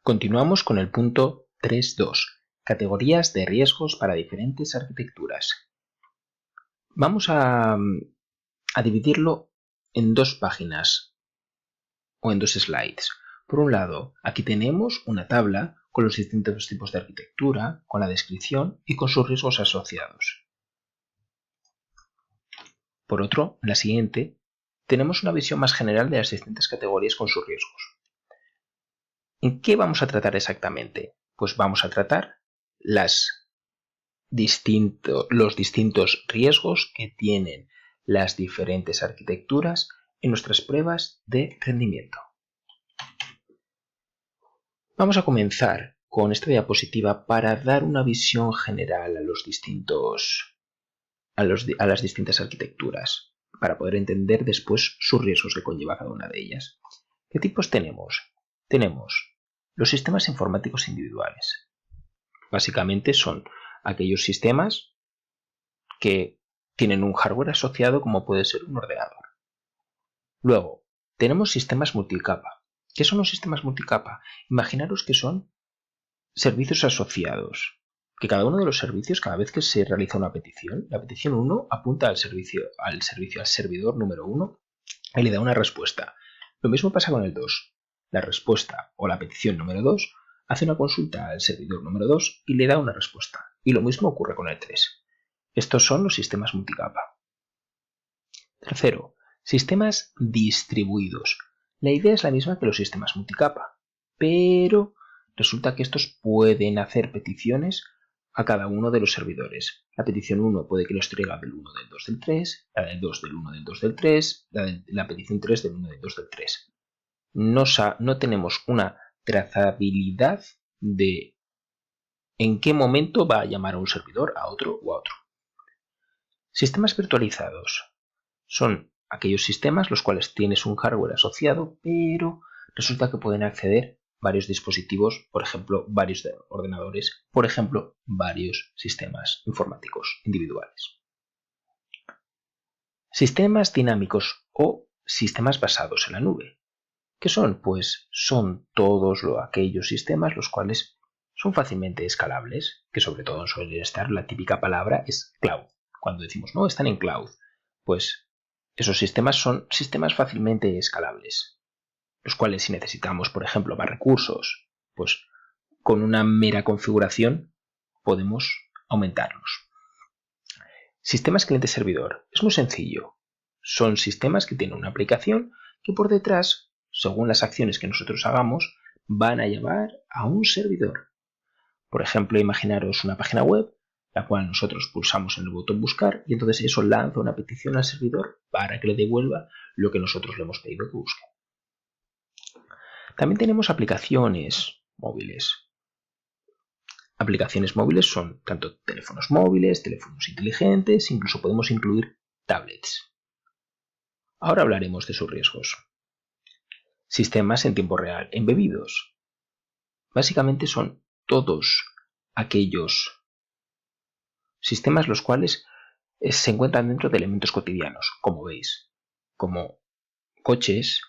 Continuamos con el punto 3.2, categorías de riesgos para diferentes arquitecturas. Vamos a dividirlo en dos páginas o en dos slides. Por un lado, aquí tenemos una tabla con los distintos tipos de arquitectura, con la descripción y con sus riesgos asociados. Por otro, en la siguiente, tenemos una visión más general de las distintas categorías con sus riesgos. ¿En qué vamos a tratar exactamente? Pues vamos a tratar los distintos riesgos que tienen las diferentes arquitecturas en nuestras pruebas de rendimiento. Vamos a comenzar con esta diapositiva para dar una visión general a las distintas arquitecturas, para poder entender después sus riesgos que conlleva cada una de ellas. ¿Qué tipos tenemos? Tenemos los sistemas informáticos individuales. Básicamente son aquellos sistemas que tienen un hardware asociado como puede ser un ordenador. Luego, tenemos sistemas multicapa. ¿Qué son los sistemas multicapa? Imaginaros que son servicios asociados, que cada uno de los servicios, cada vez que se realiza una petición, la petición 1 apunta al servidor número 1 y le da una respuesta. Lo mismo pasa con el 2. La respuesta o la petición número 2 hace una consulta al servidor número 2 y le da una respuesta. Y lo mismo ocurre con el 3. Estos son los sistemas multicapa. Tercero, sistemas distribuidos. La idea es la misma que los sistemas multicapa, pero resulta que estos pueden hacer peticiones a cada uno de los servidores. La petición 1 puede que los traiga del 1, del 2, del 3, la del 2 del 1, del 2, del 3, la petición 3 del 1, del 2, del 3. No tenemos una trazabilidad de en qué momento va a llamar a un servidor, a otro o a otro. Sistemas virtualizados son aquellos sistemas los cuales tienes un hardware asociado, pero resulta que pueden acceder varios dispositivos, por ejemplo, varios ordenadores, por ejemplo, varios sistemas informáticos individuales. Sistemas dinámicos o sistemas basados en la nube. ¿Qué son? Pues son todos aquellos sistemas los cuales son fácilmente escalables, que sobre todo suele estar, la típica palabra es cloud. Cuando decimos, no, están en cloud, pues esos sistemas son sistemas fácilmente escalables, los cuales si necesitamos, por ejemplo, más recursos, pues con una mera configuración podemos aumentarlos. Sistemas cliente-servidor. Es muy sencillo. Son sistemas que tienen una aplicación que por detrás, según las acciones que nosotros hagamos, van a llamar a un servidor. Por ejemplo, imaginaros una página web, la cual nosotros pulsamos en el botón buscar y entonces eso lanza una petición al servidor para que le devuelva lo que nosotros le hemos pedido que busque. También tenemos aplicaciones móviles. Aplicaciones móviles son tanto teléfonos móviles, teléfonos inteligentes, incluso podemos incluir tablets. Ahora hablaremos de sus riesgos. Sistemas en tiempo real embebidos. Básicamente son todos aquellos sistemas los cuales se encuentran dentro de elementos cotidianos, como veis, como coches,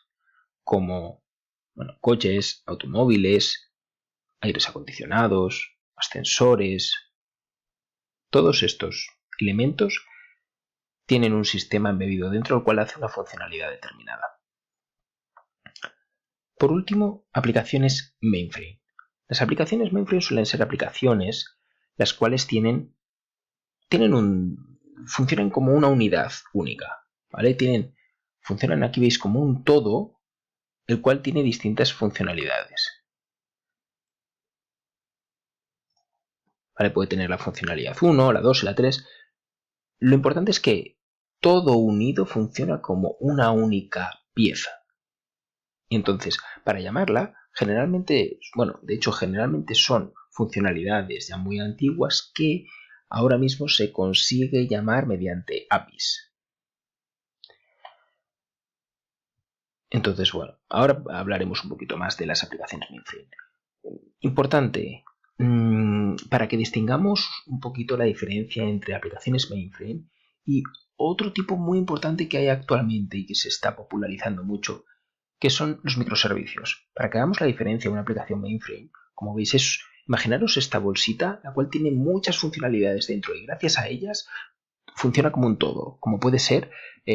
automóviles, aires acondicionados, ascensores. Todos estos elementos tienen un sistema embebido dentro del cual hace una funcionalidad determinada. Por último, aplicaciones mainframe. Las aplicaciones mainframe suelen ser aplicaciones las cuales funcionan como una unidad única, ¿vale? Funcionan, aquí veis, como un todo, el cual tiene distintas funcionalidades. ¿Vale? Puede tener la funcionalidad 1, la 2 y la 3. Lo importante es que todo unido funciona como una única pieza. Y entonces, para llamarla, generalmente son funcionalidades ya muy antiguas que ahora mismo se consigue llamar mediante APIs. Entonces, bueno, ahora hablaremos un poquito más de las aplicaciones mainframe. Importante, para que distingamos un poquito la diferencia entre aplicaciones mainframe y otro tipo muy importante que hay actualmente y que se está popularizando mucho, que son los microservicios. Para que hagamos la diferencia de una aplicación mainframe, como veis, imaginaros esta bolsita, la cual tiene muchas funcionalidades dentro y gracias a ellas funciona como un todo, como puede ser,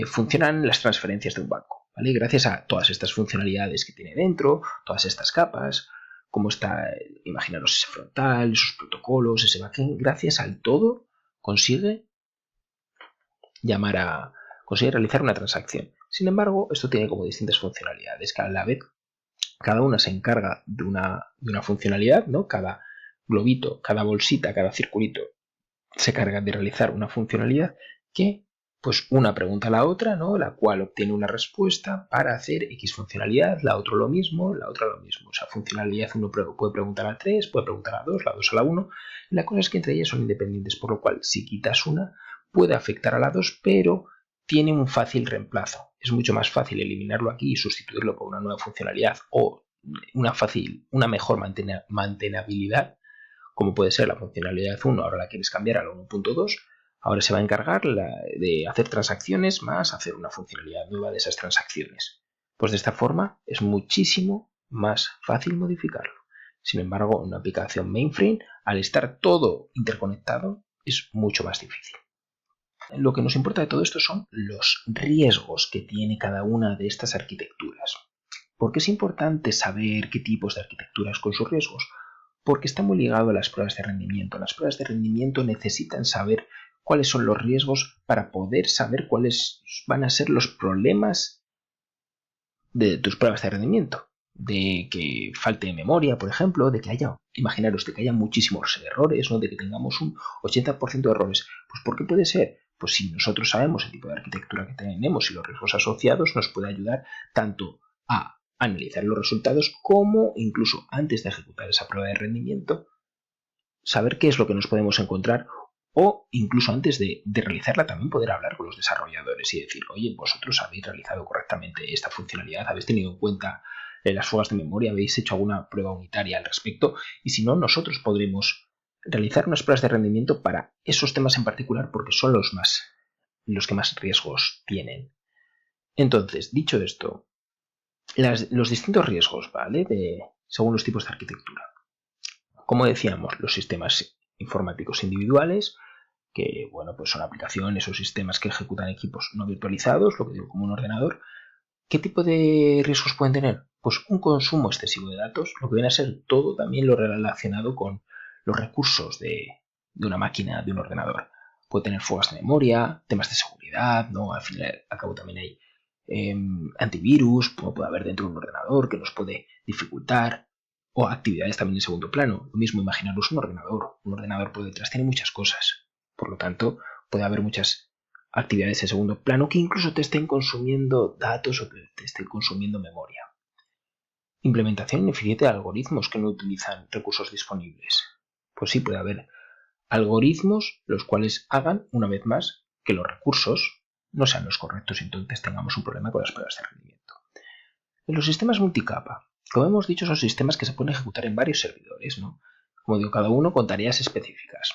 funcionan las transferencias de un banco, ¿vale? Gracias a todas estas funcionalidades que tiene dentro, todas estas capas, como está, imaginaros ese frontal, esos protocolos, ese backend, gracias al todo consigue consigue realizar una transacción. Sin embargo, esto tiene como distintas funcionalidades, que a la vez cada una se encarga de una funcionalidad, ¿no? Cada globito, cada bolsita, cada circulito se carga de realizar una funcionalidad que, pues una pregunta a la otra, ¿no? La cual obtiene una respuesta para hacer X funcionalidad, la otra lo mismo, la otra lo mismo. O sea, funcionalidad uno puede preguntar a 3, puede preguntar a 2, la 2 a la 1. Y la cosa es que entre ellas son independientes, por lo cual si quitas una, puede afectar a la 2, pero tiene un fácil reemplazo. Es mucho más fácil eliminarlo aquí y sustituirlo por una nueva funcionalidad o una mejor mantenabilidad, como puede ser la funcionalidad 1, ahora la quieres cambiar a la 1.2, ahora se va a encargar de hacer transacciones más hacer una funcionalidad nueva de esas transacciones. Pues de esta forma es muchísimo más fácil modificarlo. Sin embargo, en una aplicación mainframe, al estar todo interconectado, es mucho más difícil. Lo que nos importa de todo esto son los riesgos que tiene cada una de estas arquitecturas. ¿Por qué es importante saber qué tipos de arquitecturas con sus riesgos? Porque está muy ligado a las pruebas de rendimiento. Las pruebas de rendimiento necesitan saber cuáles son los riesgos para poder saber cuáles van a ser los problemas de tus pruebas de rendimiento. De que falte memoria, por ejemplo, de que imaginaros, de que haya muchísimos errores, ¿no? De que tengamos un 80% de errores. Pues ¿por qué puede ser? Pues si nosotros sabemos el tipo de arquitectura que tenemos y los riesgos asociados, nos puede ayudar tanto a analizar los resultados como incluso antes de ejecutar esa prueba de rendimiento, saber qué es lo que nos podemos encontrar o incluso antes de realizarla también poder hablar con los desarrolladores y decir, oye, vosotros habéis realizado correctamente esta funcionalidad, habéis tenido en cuenta las fugas de memoria, habéis hecho alguna prueba unitaria al respecto y si no, nosotros podremos realizar unas pruebas de rendimiento para esos temas en particular porque son los que más riesgos tienen. Entonces, dicho esto, los distintos riesgos, ¿vale? Según los tipos de arquitectura. Como decíamos, los sistemas informáticos individuales, que bueno, pues son aplicaciones o sistemas que ejecutan equipos no virtualizados, lo que digo como un ordenador. ¿Qué tipo de riesgos pueden tener? Pues un consumo excesivo de datos, lo que viene a ser todo también lo relacionado con los recursos de una máquina, de un ordenador. Puede tener fugas de memoria, temas de seguridad, ¿no? Al fin y al cabo también hay antivirus, como puede haber dentro de un ordenador que nos puede dificultar, o actividades también en segundo plano. Lo mismo, imaginaros un ordenador. Un ordenador por detrás tiene muchas cosas. Por lo tanto, puede haber muchas actividades en segundo plano que incluso te estén consumiendo datos o que te estén consumiendo memoria. Implementación ineficiente de algoritmos que no utilizan recursos disponibles. Pues sí, puede haber algoritmos los cuales hagan, una vez más, que los recursos no sean los correctos y entonces tengamos un problema con las pruebas de rendimiento. En los sistemas multicapa, como hemos dicho, son sistemas que se pueden ejecutar en varios servidores, ¿no? Como digo, cada uno con tareas específicas.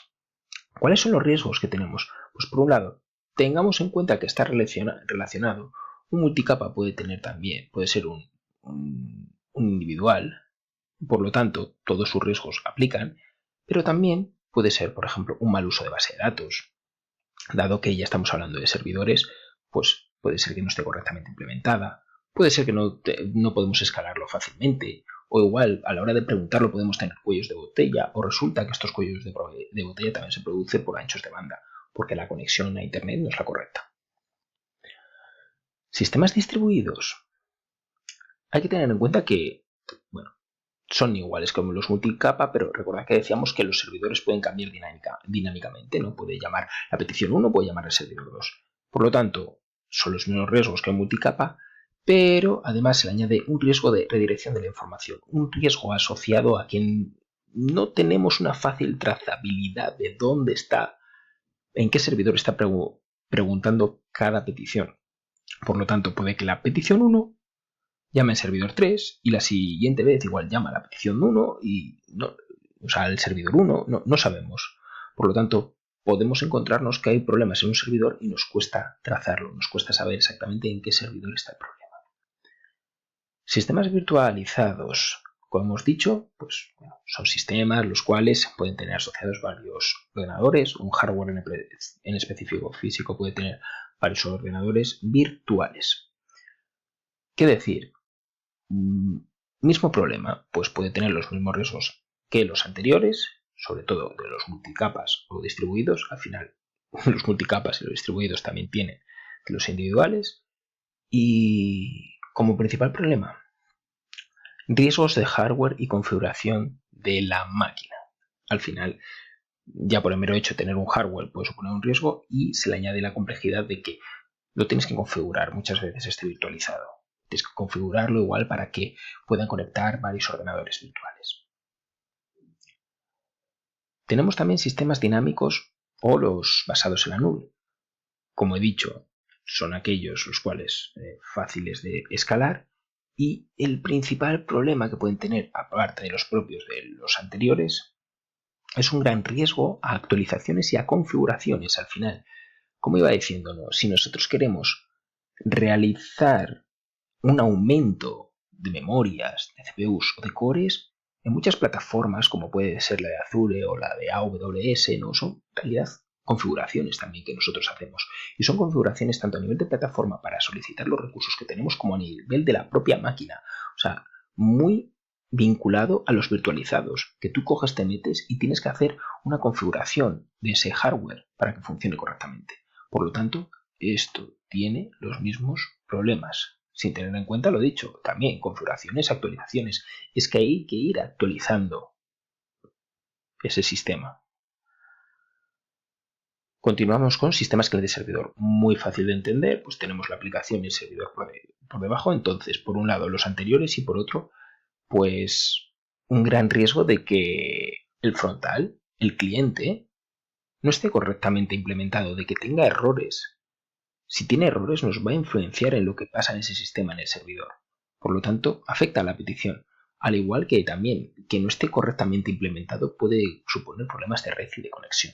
¿Cuáles son los riesgos que tenemos? Pues por un lado, tengamos en cuenta que está relacionado. Un multicapa puede tener también, puede ser un individual, por lo tanto, todos sus riesgos aplican, pero también puede ser, por ejemplo, un mal uso de base de datos. Dado que ya estamos hablando de servidores, pues puede ser que no esté correctamente implementada, puede ser que no podemos escalarlo fácilmente, o igual a la hora de preguntarlo podemos tener cuellos de botella, o resulta que estos cuellos de botella también se producen por anchos de banda, porque la conexión a Internet no es la correcta. Sistemas distribuidos. Hay que tener en cuenta que, bueno, son iguales como los multicapa, pero recordad que decíamos que los servidores pueden cambiar dinámicamente, ¿no? Puede llamar la petición 1, puede llamar al servidor 2. Por lo tanto, son los mismos riesgos que en multicapa, pero además se le añade un riesgo de redirección de la información, un riesgo asociado a quien no tenemos una fácil trazabilidad de dónde está, en qué servidor está preguntando cada petición. Por lo tanto, puede que la petición 1 llama al servidor 3 y la siguiente vez igual llama a la petición 1 y no, o sea, al servidor 1, no sabemos. Por lo tanto, podemos encontrarnos que hay problemas en un servidor y nos cuesta trazarlo, nos cuesta saber exactamente en qué servidor está el problema. Sistemas virtualizados, como hemos dicho, pues son sistemas los cuales pueden tener asociados varios ordenadores. Un hardware en específico físico puede tener varios ordenadores virtuales. ¿Qué decir? Mismo problema, pues puede tener los mismos riesgos que los anteriores, sobre todo de los multicapas o distribuidos. Al final, los multicapas y los distribuidos también tienen que los individuales. Y como principal problema, riesgos de hardware y configuración de la máquina. Al final, ya por el mero hecho de tener un hardware puede suponer un riesgo y se le añade la complejidad de que lo tienes que configurar muchas veces este virtualizado. Tienes que configurarlo igual para que puedan conectar varios ordenadores virtuales. Tenemos también sistemas dinámicos o los basados en la nube. Como he dicho, son aquellos los cuales fáciles de escalar, y el principal problema que pueden tener, aparte de los propios de los anteriores, es un gran riesgo a actualizaciones y a configuraciones. Al final, como iba diciendo, ¿no? Si nosotros queremos realizar un aumento de memorias, de CPUs o de cores, en muchas plataformas, como puede ser la de Azure o la de AWS, ¿no? Son en realidad configuraciones también que nosotros hacemos. Y son configuraciones tanto a nivel de plataforma para solicitar los recursos que tenemos como a nivel de la propia máquina. O sea, muy vinculado a los virtualizados, que tú coges, te metes y tienes que hacer una configuración de ese hardware para que funcione correctamente. Por lo tanto, esto tiene los mismos problemas. Sin tener en cuenta lo dicho, también configuraciones, actualizaciones. Es que hay que ir actualizando ese sistema. Continuamos con sistemas cliente-servidor. Muy fácil de entender, pues tenemos la aplicación y el servidor por debajo. Entonces, por un lado los anteriores y por otro, pues un gran riesgo de que el frontal, el cliente, no esté correctamente implementado, de que tenga errores. Si tiene errores, nos va a influenciar en lo que pasa en ese sistema, en el servidor. Por lo tanto, afecta a la petición. Al igual que también que no esté correctamente implementado puede suponer problemas de red y de conexión.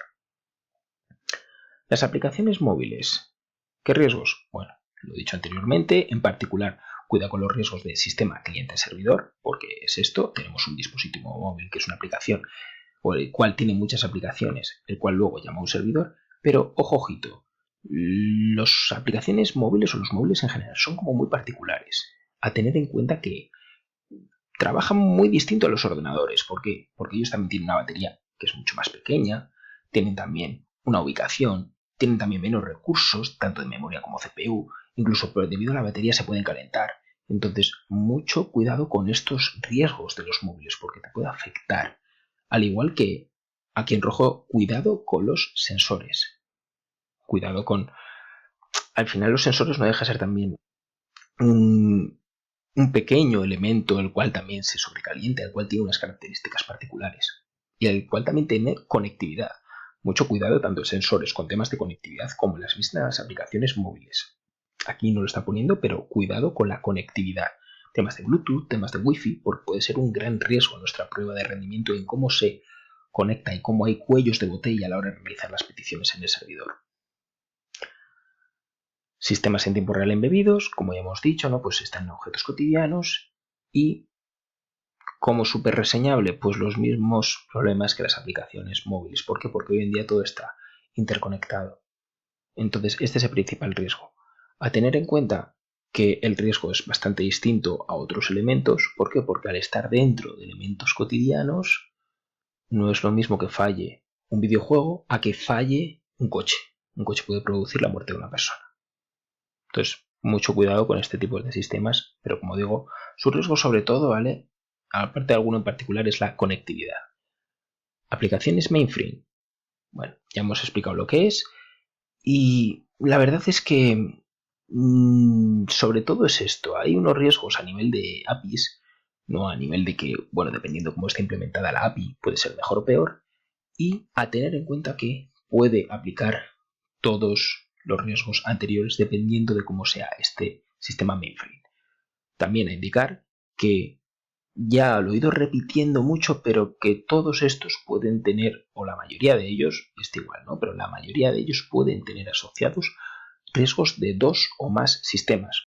Las aplicaciones móviles. ¿Qué riesgos? Bueno, lo he dicho anteriormente, en particular, cuida con los riesgos de sistema cliente-servidor, porque es esto, tenemos un dispositivo móvil que es una aplicación, o el cual tiene muchas aplicaciones, el cual luego llama a un servidor, pero ojo, ojito, las aplicaciones móviles o los móviles en general son como muy particulares, a tener en cuenta que trabajan muy distinto a los ordenadores. ¿Por qué? Porque ellos también tienen una batería que es mucho más pequeña, tienen también una ubicación, tienen también menos recursos, tanto de memoria como CPU, incluso debido a la batería se pueden calentar. Entonces, mucho cuidado con estos riesgos de los móviles, porque te puede afectar. Al igual que aquí en rojo, cuidado con los sensores. Cuidado con... Al final los sensores no deja de ser también un pequeño elemento el cual también se sobrecalienta, el cual tiene unas características particulares y el cual también tiene conectividad. Mucho cuidado tanto en sensores con temas de conectividad como en las mismas aplicaciones móviles. Aquí no lo está poniendo, pero cuidado con la conectividad. Temas de Bluetooth, temas de Wi-Fi, porque puede ser un gran riesgo en nuestra prueba de rendimiento en cómo se conecta y cómo hay cuellos de botella a la hora de realizar las peticiones en el servidor. Sistemas en tiempo real embebidos, como ya hemos dicho, ¿no? Pues están en objetos cotidianos y como súper reseñable, pues los mismos problemas que las aplicaciones móviles. ¿Por qué? Porque hoy en día todo está interconectado. Entonces, este es el principal riesgo. A tener en cuenta que el riesgo es bastante distinto a otros elementos. ¿Por qué? Porque al estar dentro de elementos cotidianos, no es lo mismo que falle un videojuego a que falle un coche. Un coche puede producir la muerte de una persona. Entonces, mucho cuidado con este tipo de sistemas, pero como digo, su riesgo sobre todo, ¿vale? Aparte de alguno en particular, es la conectividad. Aplicaciones mainframe. Bueno, ya hemos explicado lo que es y la verdad es que sobre todo es esto. Hay unos riesgos a nivel de APIs, no a nivel de que, bueno, dependiendo cómo está implementada la API, puede ser mejor o peor, y a tener en cuenta que puede aplicar todos los riesgos anteriores dependiendo de cómo sea este sistema mainframe. También a indicar que ya lo he ido repitiendo mucho, pero que todos estos pueden tener, o la mayoría de ellos, está igual, ¿no? Pero la mayoría de ellos pueden tener asociados riesgos de 2 o más sistemas.